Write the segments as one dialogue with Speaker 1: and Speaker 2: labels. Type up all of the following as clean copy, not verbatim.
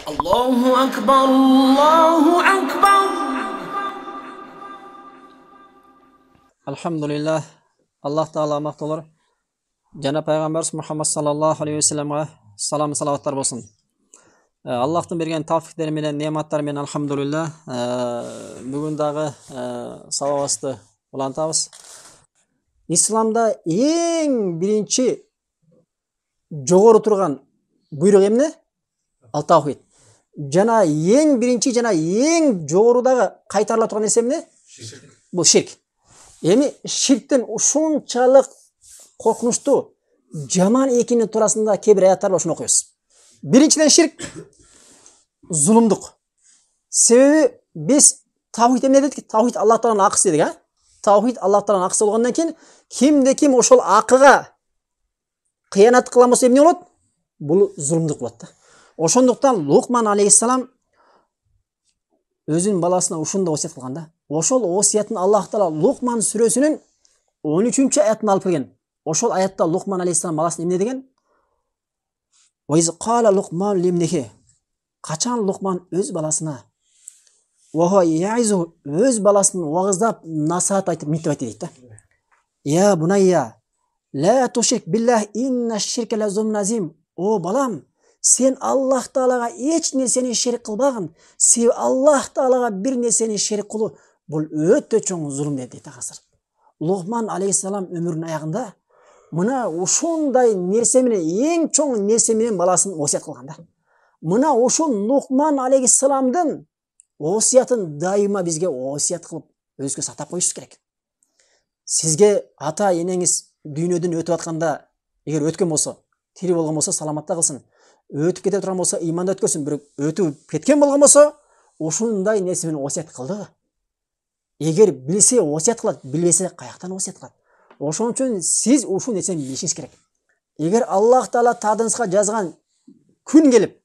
Speaker 1: Allahu akbar, Allahu akbar.
Speaker 2: Alhamdulillah, Allah Taala maqtolur. Jana Peygamberimiz Muhammed sallallahu aleyhi ve sellem'e salam salavatlar olsun. Allah'tan bergen tavfikleri menen, nematlar menen alhamdulillah. Bugün dağı savabasты ulantabız. İslamda en birinci jogorу turgan buyruk emne? Al tawhid. Jana en birinci jana en jogorudagы kaytarıla turgan nерсе эмне? Bu şirk. Эми ширктен ушунчалык коркунучтуу жаман экенин туурасында кээ бир аяттар бар, ошону окуйбуз. Биринчиден ширк зулумдук. Себеби биз тавхид эмне дедик? Тавхид Аллах Тааланын акысы дедик, Тавхид Аллах Тааланын акысы болгондон кийин кимде-ким ошол акыга кыянат кылган болсо эмне болот? Бул зулумдук болот да. Ошондуктан Лукман алейхиссалам өзүнүн баласына ушундай осият кылган да. Ошол осиятын Аллах Таала Лукман сүрөсүнүн 13-аятына алып келген. Ошол аятта Лукман алейхиссалам баласына эмне деген? Ва из кала Лукман лимнихи. Качан Лукман өз баласына ва яизу өз баласын уагыздап насаат айтып мынтип айтты дейт да. Я бунайя ла тушрик биллах инна ширка ла зулмун азим. О балам, сен Аллах Таалага эч нерсени шерик кылбагын. Сен Аллах Таалага бир нерсени шерик кылуу бул өтө чоң зулум дейт азыр. Лукман алейхиссалам өмүрүнүн аягында мына ушундай нерсе менен, эң чоң нерсе менен баласын осият кылган да. Мына ушул Лукман алейхиссаламдын осиятын дайыма бизге осият кылып өзгө сактап коюшубуз керек. Сизге ата энеңиз дүйнөдөн өтүп атканда, эгер өткөн болсо, тири болгон болсо саламатта кылсын. Өтүп кете турган болсо ыйманда өткөсүн. Бирок өтүп кеткен болгон болсо, ушундай нерсе менен осият кылды. Эгер билсе осият кылат, билбесе каяктан осият кылат. Ошон үчүн сиз ушул нерсени билишиңиз керек. Эгер Аллах Таала тадыңызга жазган күн келип,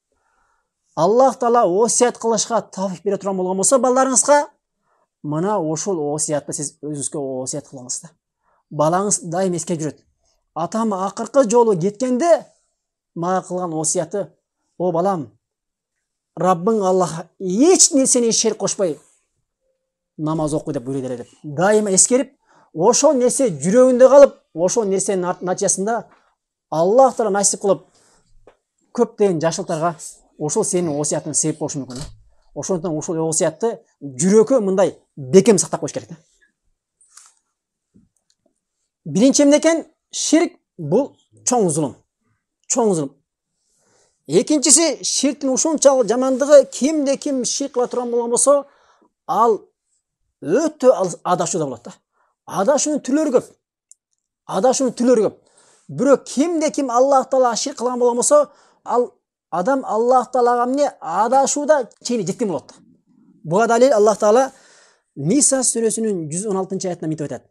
Speaker 2: Аллах Таала осият кылышка тавфик бере турган болгон болсо балдарыңызга, мына ошол осиятты сиз өзүңүзгө осият кылыңыз да. Балаңыз дайым эске жүрөт. Атам акыркы жолу кеткенде мага кылган осияты: о балам, Раббың Аллах эч нерсени шерик кошпой намаз окуй деп буйруйт эле деп. Дайыма эскерип, ошол нерсе жүрөгүндө калып, ошол нерсенин натыйжасында Аллах Таала насип кылып көптөгөн жашылтарга ошол сенин осиятың себеп болушу мүмкүн. Ошондон ошол осиятты жүрөккө мындай бекем сактап коюш керек да. Биринчи эмне экен? Ширк бул чоң зулум. Чоң зулум. Экинчиси, ширктин ушунчалык жамандыгы, кимде ким ширк кыла турган болгон болсо, ал өтө адашууда болот да. Адашуунун түрлөрү көп. Адашуунун түрлөрү көп. Бирок кимде ким Аллах Таалага ширк кылган болгон болсо, ал адам Аллах Таалага эмне адашууда чейин жеткен болот да. Буга далил Аллах Таала Ниса сүрөсүнүн 116-аятында мынтип айтат: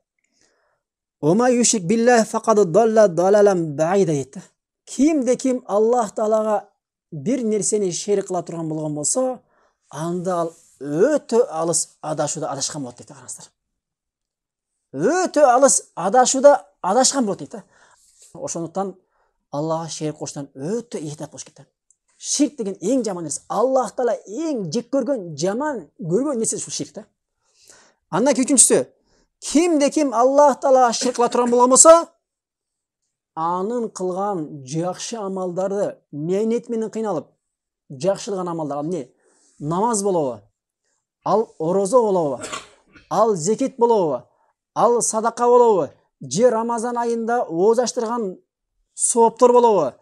Speaker 2: Ома юшрик биллах факад далла далалан баида дейт. Кимде ким Аллах Таалага бир нерсени шерик кыла турган болгон болсо, анда ал өтө алыс адашууда адашкан болот дейт, караңыздар. Өтө алыс адашууда адашкан болот дейт. Ошондуктан Аллахга шерик коштон өтө эhtiyat болуш керек. Ширк деген эң жаман нерсе. Аллах Таала эң жек көргөн, жаман көргөн нерсе ушул ширк да. Андан кийин үчүнчүсү, кимде ким Аллах Таалага ширк кыла турган болгон болсо, анын кылган жакшы амалдарды мээнет менен кыйналып, жакшы кылган амалдар эмне? Намаз болобу? Ал орозо болобу? Ал зекет болобу? Ал садака болобу? Же Рамазан айында ооз аштырган сооптор болобу?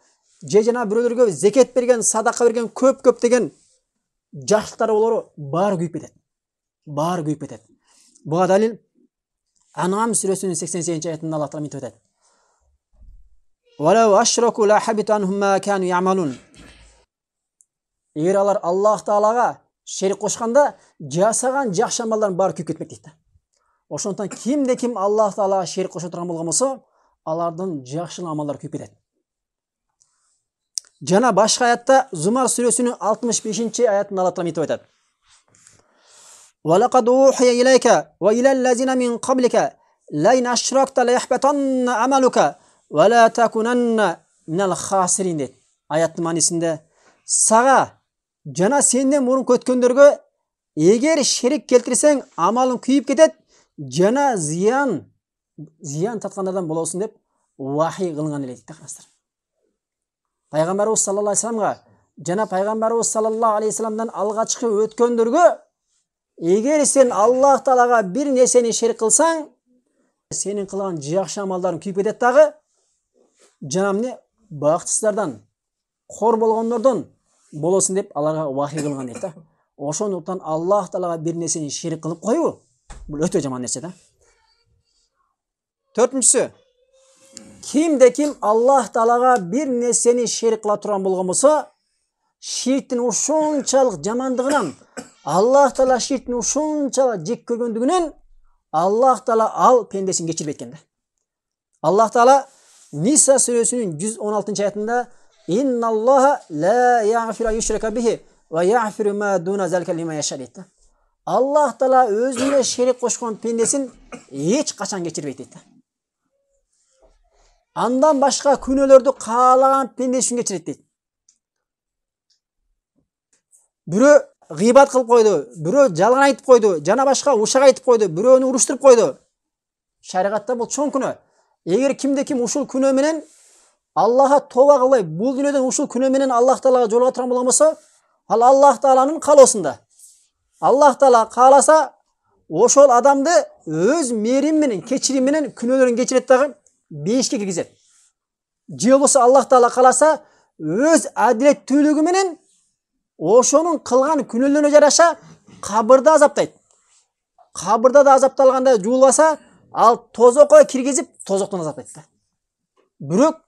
Speaker 2: Же жана бирөөлөргө зекет берген, садака берген, көп деген жакшылыктар болору, баары күйүп кетет. Баары күйүп кетет. Буга далил Ан'ам сүрөсүнүн 88-аятында Аллах Таала мынтип айтат: Валау ашраку ла хабита анхум ма кану яъмалун. Эгер алар Аллах Таалага шерик кошканда, жасаган жакшы амалдардын баары күйүп кетмек дейт. Ошондуктан кимде ким Аллах Таалага шерик кошо турган болгон болсо, алардын жакшы амалдары күйүп кетет. Жана башка аятта Зумар сүрөсүнүн 65-аятында Аллах Таала мынтип айтат: وَلَقَدْ أُوحِيَ إِلَيْكَ وَإِلَى الَّذِينَ مِنْ قَبْلِكَ لَئِنْ أَشْرَكْتَ لَيَحْبَطَنَّ عَمَلُكَ وَلَا تَكُونَنَّ مِنَ الْخَاسِرِينَ дейт. Аяттын маанисинде сага жана сенден мурунку өткөндөргө эгер шерик келтирсең амалың күйүп кетет жана зыян тарткандардан болосуң деп вахий кылынган эле дейт да. Караңыздар. Пайгамбарыбыз саллаллаху алейхи вассаламга жана пайгамбарыбыз саллаллаху алейхи вассаламдан алгачкы өткөндөргө эгер сен Аллах Таалага бир нерсени шерик кылсаң, сенин кылган жакшы амалдарың күйүп кетет дагы, жана эмне бактысыздардан, кор болгондордон болосуң деп аларга вахий кылган дейт да. Ошондуктан Аллах Таалага бир нерсени шерик кылып коюу бул өтө жаман нерсе да. Төртүнчүсү, кимде ким Аллах Таалага бир нерсени шерик кыла турган болгон болсо, ширктин ушунчалык жамандыгынан, Аллах Таала ширктин ушунчалык жек көргөндүгүнөн Аллах Таала ал пендесин кечирбейт экен да. Аллах Таала Ниса сүрөсүнүн 116-аятында Инналлаха ла яғфиру юшрика бихи ва яғфиру ма дуна залика лиман яша дейт да. Аллах Таала өзүнө шерик кошкон пендесин эч качан кечирбейт дейт да. Андан башка күнөөлөрдү каалаган пендесин кечирет дейт. Бирөө гыйбат кылып койду, бирөө жалган айтып койду, жана башка ушак айтып койду, бирөөнү уруштуруп койду. Шариатта бул чоң күнөө. Эгер кимде ким ушул күнөө менен Аллахка тоба кылбай, бул дүйнөдөн ушул күнөө менен Аллах Таалага жолуга турган болгон болсо, ал Аллах Тааланын каалоосунда. Аллах Таала кааласа, ошол адамды өз мээрим менен, кечирим менен күнөөлөрүн кечирет дагы бейишке киргизет. Же болбосо Аллах Таала кааласа, өз адилеттүүлүгү менен ошонун кылган күнөөлөрүнө жараша кабырда азаптайт. Кабырда да азапталганда жуулбаса, ал тозокко киргизип, тозоктон азаптайт да. Бирок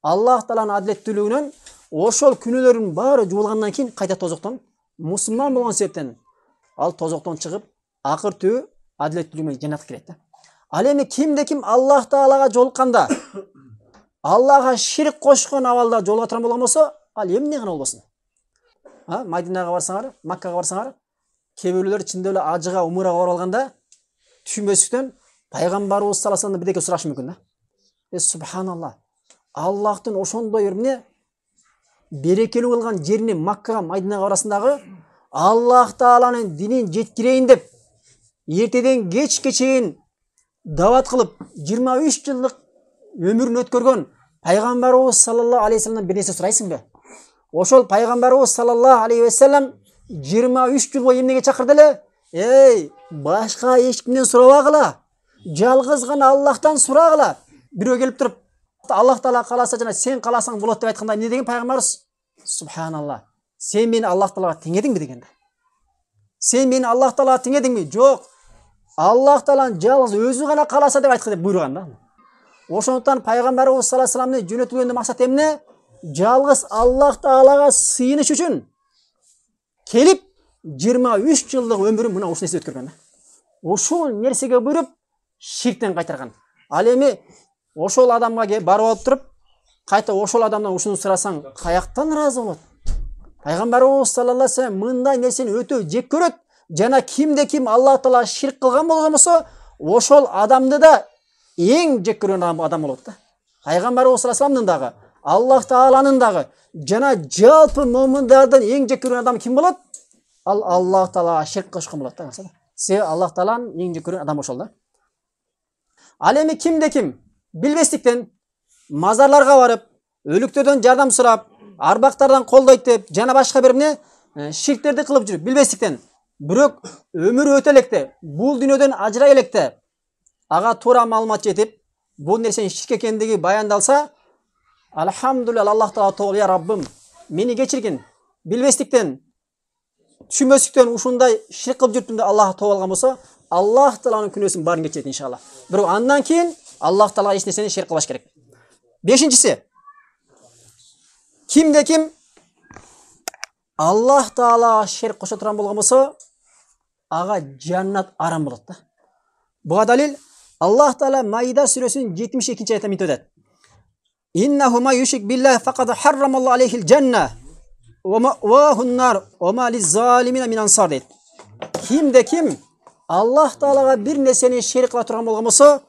Speaker 2: Аллах Тааланын адилеттүүлүгүнөн ошол күнөөлөрүн баары жуулгандан кийин кайта тозоктон мусулман болгон себептен ал тозоктон чыгып, акыр түбү адилеттүүлүгү менен жаннатка кирет да. Ал эми кимде ким Аллах Таалага жолукканда, Аллахка ширк кошкон абалда жолуга турган болгон болсо, ал эмне гана болбосун. Мадинага барсаңар, Маккага барсаңар, кээ бирөөлөр чындап эле ажыга, умурага барып алганда түшүнбөстүктөн пайгамбарыбыз саллаллаху алейхи вассаламдан бирдеке сурашы мүмкүн да. Субханалла. Аллахтын ошондой эмне берекелүү кылган жерине Маккага, Мадинага арасындагы Аллах Тааланын динин жеткирейин деп эртеден кечке чейин дават кылып 23 жылдык өмүрүн өткөргөн пайгамбарыбыз саллаллаху алейхи вассаламдан бир нерсе сурайсыңбы? Ошол пайгамбарыбыз саллаллаху алейхи вассалам 23 жыл бою эмнеге чакырды эле? Эй, башка эч кимден сурабагыла. Жалгыз гана Аллахтан сурагыла. Бирөө келип туруп, Аллах Таала кааласа жана сен кааласаң болот деп айтканда эмне деген пайгамбарыбыз? Субханалла. Сен мени Аллах Таалага теңедиңби дегенде. Сен мени Аллах Таалага теңедиңби? Жок. Аллах Тааланын жалгыз өзү гана кааласа деп айткы деп буйруган да. Ошондуктан пайгамбарыбыз саллаллаху алейхи вассаламны жөнөтүлгөндө максат эмне? Жалгыз Аллах Таалага сыйыныш үчүн келип 23 жылдык өмүрүн мына ушул нерсе өткөргөн да. Ушул нерсеге буйруп ширктен кайтарган. Ал эми ошол адамга барып алып туруп, кайта ошол адамдан ушуну сурасаң, каяктан ыраазы болот? Пайгамбарыбыз саллаллаху алейхи вассалам мындай нерсени өтө жек көрөт, жана кимде ким Аллах Таала ширк кылган болгон болсо, ошол адамды да эң жек көргөн адам болот да. Пайгамбарыбыз саллаллаху алейхи вассаламдын дагы, Аллах Тааланын дагы, жана жалпы му'миндердин эң жек көргөн адам ким болот? Ал Аллах Таалага ширк кошкон болот да. Себеби Аллах Тааланын эң жек көргөн адам ошол да. Ал эми кимде ким билбестиктен мазарларга барып, өлүктөрдөн жардам сурап, арбактардан колдойт деп, жана башка бир эмне ширктерди кылып жүрүп билбестиктен, бирок өмүрү өтө электе, бул дүйнөдөн ажырай электе, ага туура маалымат жетип, бул нерсенин ширк экендиги баяндалса, алхамдулилlah, Аллах Таала тоол, я Раббым, мени кечиргин, билбестиктен, түшүнбөстүктөн ушундай ширк кылып жүрүптүм деп Аллах тоол алган болсо, Аллах Тааланын күнөөсүн баарын кечирет иншалла. Бирок андан кийин Аллах Таалага эч нерсени ширк кылбаш керек. Бешинчиси, кимде ким Аллах Таалага ширк кошо турган болгон болсо, ага жаннат арам болот да. Буга далил Аллах Таала Маида сүрөсүнүн 72-аятында мынтип айтат. Иннаху ма юшрик биллахи фақад харрамаллаху алейхил жанна ва маъвахун нар ва ма лиззалимина мин ансар дейт. Кимде ким Аллах Таалага бир нерсени ширк кыла турган болгон болсо,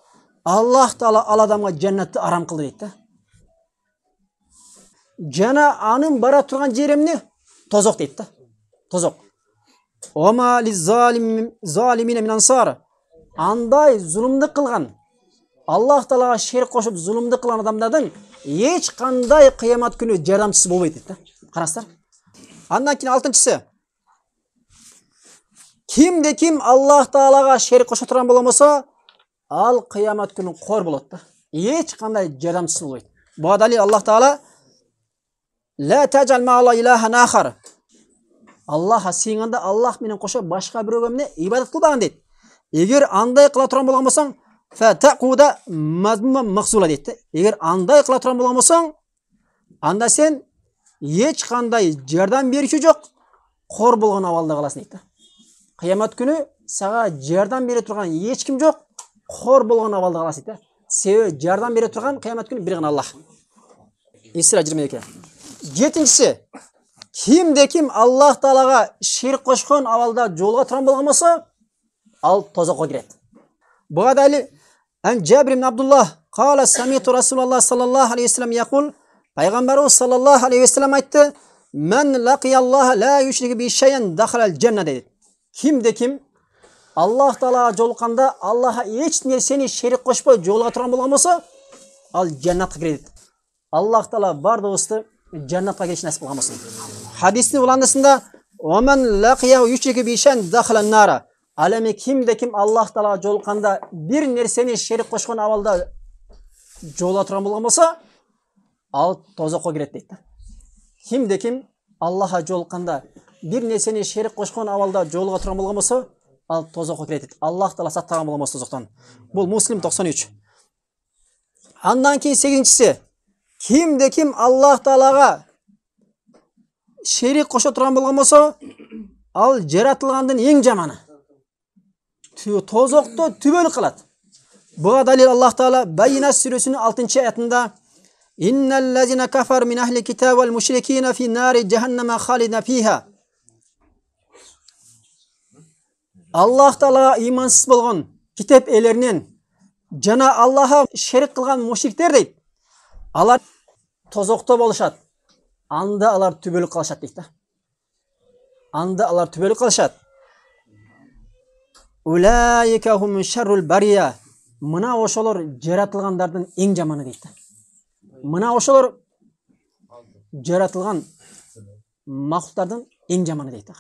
Speaker 2: Аллах Таала ал адамга жаннатты арам кылды дейт да. Жана анын бара турган жери эмне? Тозок дейт да. тозоқ. Ома лиззалимине мин ансар. Андай зұлымдық қылған, Аллах Таалаға шерік қошып зұлымдық қылған адамдардың ешқандай қиямат күні жардамшысы болмайды дейді. Қарастар. Андан кейін 6-шысы. Кимде ким Аллах Таалаға шерік қоша тұрған боламаса, ал қиямат күні қор болады. Ешқандай жардамшысы болмайды. Бұға далил Аллах Таала ла таджал ма'алла илахан ахар. Аллаха сыйғанда Аллах менен қоша башқа біреуге ибадат қылбаған дейді. Егер андай қыла тұрған болған болсаң, фатақуда мазмума мақсула дейді. Егер андай қыла тұрған болған болсаң, анда сен ешқандай жардам беруші жоқ, қор болған авалда қаласың дейді. Қиямат күні саға жардам бере тұрған ешкім жоқ, қор болған авалда қаласың дейді. Себебі жардам бере тұрған қиямат күні бір ғана Аллах. Исра 22. 7-шісі. Кимде ким Аллах Таалаға ширк қошқан авалда жолға тұрған болған болса, ал тозаққа кіреді. Бұға дәлел Ан Жабир ибн Абдуллах қала самиту Расулаллах саллаллаху алейхи вассалам яқул, пайғамбарымыз саллаллаху алейхи вассалам айтты: "Мен лақияллаха ла юшрику би шайъан дахалал жанна" дейді. Кимде ким Аллах Таалаға жолыққанда Аллаха еш нәрсені ширк қошпай жолға тұрған болған болса, ал жаннатқа кіреді. Аллах Таала бар досты жаннатқа кірішін нәсіп қылған болсын. Хадистің ұландысында "Омен лақияу юшрику би шайъан дахалан нара". Алеме кимде ким Аллах Таалаға жолыққанда бір нәрсені шерік қошқан авалда жолға тұрған болған болса, ал тозаққа кіреді дейді. Кимде ким Аллаха жолыққанда бір нәрсені шерік қошқан авалда жолға тұрған болған болса, ал тозаққа кіреді дейді. Аллах Таала сақтаған болған болса тозақтан. Бұл Муслим 93. Андан кейін 8-шісі. Кимде ким Аллах Таалаға шерік қоша тұрған болған болса, ал жаратылғандың ең жаманы. Тозоқты түбелік қылады. Бұға далил Аллах Таала Байина сүресінің 6-шы аятында "Инналлазина кафар мин ахли китаб вал мушрикина фи нари джаханнама халидина фиха". Аллах Таалаға имансыз болған китап иелерінен жана Аллаха шерик қылған мушриктер дейді. Алар тозоқта болышады. Анда алар түбелік қалышады дейді. Анда алар түбелік қалышады. Улайика хум шаррул бария. Мына ошолор жаратылғандардың ең жаманы дейді. Мына ошолор жаратылған мақұлықтардың ең жаманы дейді.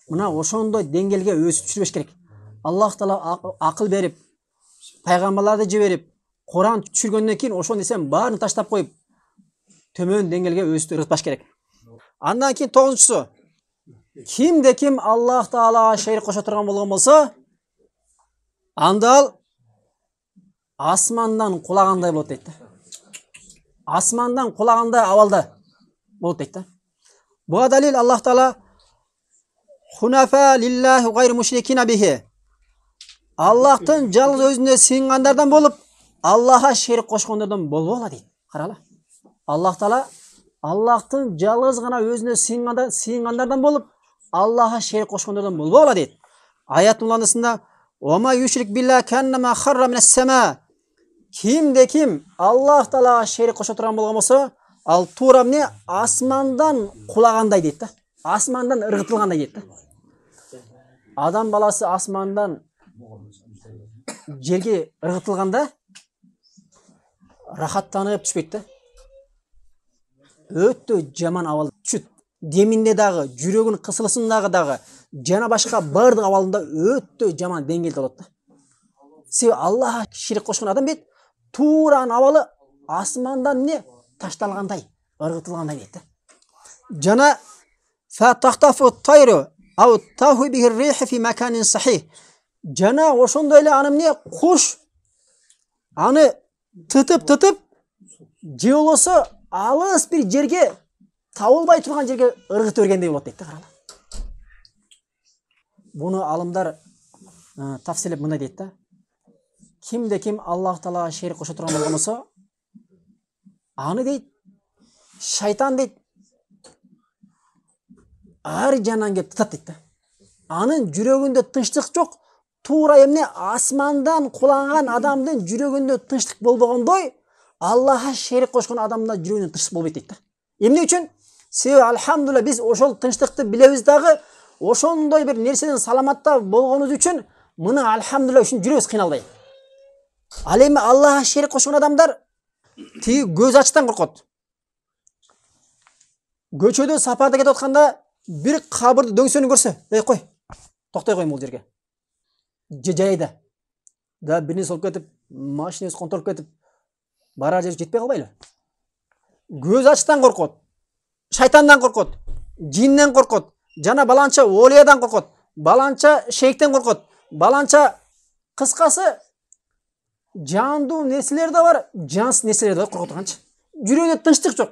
Speaker 2: Мына ошондой деңгелге өсіп жүрбеш керек. Аллах Таала ақыл беріп, пайғамбарларды жіберіп, Құран түшіргеннен кейін ошоны десем барын таштап қойып, төмен деңгелге өсіп ырғытпаш керек. Андан кейін 9-шысы. Кимде ким Аллах Таалаға шерик қоша тұрған болған болса, андал асмандан құлағандай болады дейді. Асмандан құлағандай авалда болады дейді. Бұға далил Аллах Таала "Хунафа лиллахи гайр мушрикина бихи". Аллахтың жалғыз өзіне сыйынғандардан болып, Аллаха шерик қошқандардан болбола дейді. Қарала. Аллах Таала Аллахтың жалғыз ғана өзіне сыйынғандардан болып, Аллаха шерик қошқандардан болбола дейді. Аят ұландысында "Ома юшрик билла каннама харра минас сама". Кимде ким Аллах Таалаға шерик қоша тұрған болған болса, ал тура міне асмандан құлағандай дейді. Асмандан ырғытылғандай дейді. Адам баласы асмандан жерге ырғытылғанда рахаттанып түшпейді. Өтті жаман авал түшіт. Демінде дағы, жүрегін қысылысындағы жана башқа бардың авалында өтті жаман деңгейді болады. Себебі Аллаха ширик қошқан адам бет, туран авалы асмандан не ташталғандай, ырғытылғандай дейді. Жана фатахтафу тайру ау таху бихи рихи фи маканин сахих. Жана ошондойле анын не куш аны тытып же болсо алыс бир жерге табылбай турган жерге ыргытып бергендей болот дейт. Карала. Буну алымдар тафсилеп мындай дейт да. Кимде ким Аллах Таалаға шерик кошо турган болгон болсо, аны дейт шайтан дейт ар жанан кеп тытат дейт да. Анын жүрөгүндө тынчтык жок. Тура эмне асмандан куланган адамдын жүрөгүндө тынчтык болбогондой, Аллаха шерик кошкон адамдын жүрөгүндө тынчтык болбойт дейт да. Эмне үчүн? Себеби алхамдулилла биз ошол тынчтыкты билебиз дагы, ошондой бир нерседен саламатта болгонубуз үчүн мына алхамдулилла үчүн жүрөбүз кыйналбай. Ал эми Аллахка шерик кошкон адамдар тиги көз ачтан коркот. Көчөдө сапарда кетип атканда бир кабырды дөңсөнү көрсө, кой, токтой кой бул жерге. Жайда. Да бирини солуп кетип, машинебиз контолуп кетип, барар жерге жетпей калбайлы. Көз ачтан коркот. Шайтандан коркот, жинден коркот, жана баланча олиядан коркот, баланча шейктен коркот, баланча кыскасы жандуу нерселер да бар, жансыз нерселер да коркот турганчы. Жүрөгүндө тынчтык жок.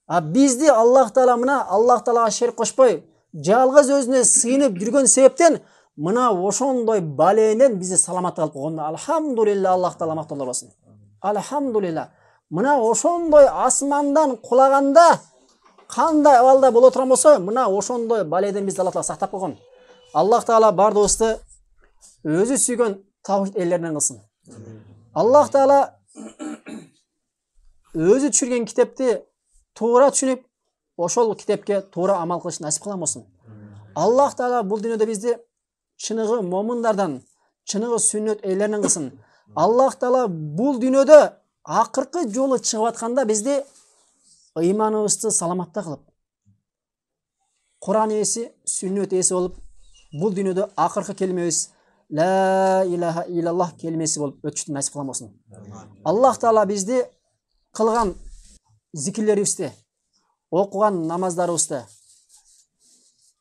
Speaker 2: А бизди Аллах Таала мына Аллах Таалага шерик кошпой, жалгыз өзүнө сыйынып жүргөн себептен мына ошондой баленен бизди саламатта калып койгон. Алхамдулилла, Аллах Таала макталар болсун. Алхамдулилла. Мына ошондой асмандан кулаганда кандай абалда боло турган болсо, мына ошондой баледен бизди Аллах Таала сактап койгон. Аллах Таала бардыгыбызды өзү сүйгөн тавхид эллеринен кылсын. Аллах Таала өзү түшүргөн китепти туура түшүнүп, ошол китепке туура амал кылыш насип кылган болсун. Аллах Таала бул дүйнөдө бизди чыныгы момундардан, чыныгы сүннөт эллеринен кылсын. Аллах Таала бул дүйнөдө акыркы жолу чыгып атканда бизди ыйманыбызды саламатта кылып, Куран ээси, сүннөт ээси болуп, бул дүйнөдө акыркы келмебиз ла илаха иллаллах келмеси болуп өтүштү насип кылган болсун. Аллах Таала бизди кылган зикирлерибизди, окуган намаздарыбызды,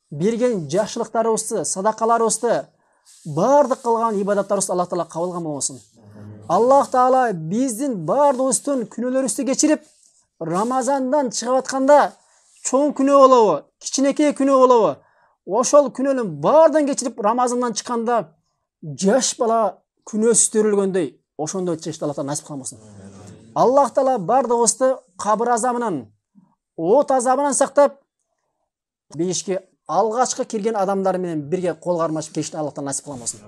Speaker 2: берген жакшылыктарыбызды, садакаларыбызды, бардык кылган ибадаттарыбызды Аллах Таала кабыл кылган болсун. Аллах Таала биздин бардыгыбыздын күнөөлөрүбүздү кечирип, Рамазандан чыгып атканда чоң күнөө болобу, кичинекей күнөө болобу, ошол күнөөнүн баардыгын кечирип Рамазандан чыкканда жаш бала күнөөсүз төрөлгөндөй ошондой чыгышты Аллах Таала насип кылган болсун. Аллах Таала бардыгыбызды кабыр азабынан, от азабынан сактап, бейишке алгачкы кирген адамдар менен бирге кол кармашып келишти Аллах Таала насип кылган болсун.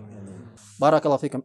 Speaker 2: Баракаллаху фикум.